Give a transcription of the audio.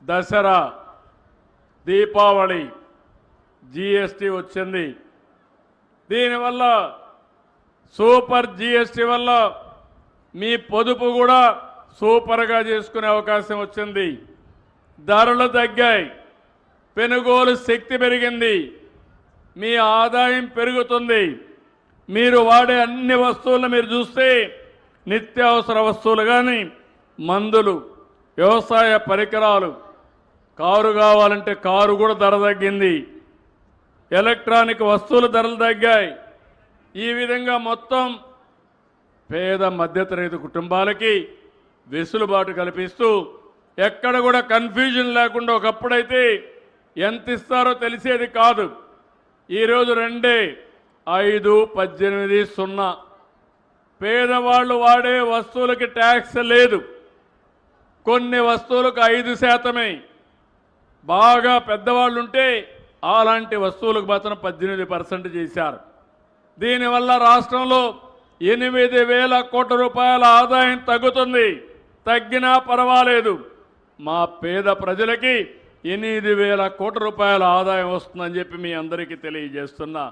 Dasara, Deepavali, GST వచ్చింది. దీనివల్ల super GST వల్ల మీ పొదుపు కూడా సూపర్గా చేసుకునే అవకాశం వచ్చింది. ధరలు తగ్గాయి, కొనుగోలు శక్తి పెరిగింది, మీ ఆదాయం పెరుగుతుంది. మీరు వాడే అన్ని వస్తువులను మీరు చూస్తే నిత్యావసర వస్తువులు కానీ, మందులు, వ్యవసాయ పరికరాలు, కారు కావాలంటే కారు కూడా ధర తగ్గింది, ఎలక్ట్రానిక్ వస్తువుల ధరలు తగ్గాయి. ఈ విధంగా మొత్తం పేద మధ్యతరగతి కుటుంబాలకి వెసులుబాటు కల్పిస్తూ ఎక్కడ కూడా కన్ఫ్యూజన్ లేకుండా, ఒకప్పుడైతే ఎంత ఇస్తారో తెలిసేది కాదు. ఈరోజు 2.518.0 పేదవాళ్ళు వాడే వస్తువులకి ట్యాక్స్ లేదు. కొన్ని వస్తువులకు 5%. బాగా పెద్దవాళ్ళు ఉంటే అలాంటి వస్తువులకు మాత్రం 18% చేశారు. దీనివల్ల రాష్ట్రంలో 8,000 కోట్ల రూపాయల ఆదాయం తగ్గుతుంది. తగ్గినా పర్వాలేదు, మా పేద ప్రజలకి 8,000 కోట్ల రూపాయల ఆదాయం వస్తుందని చెప్పి మీ అందరికీ తెలియజేస్తున్నా.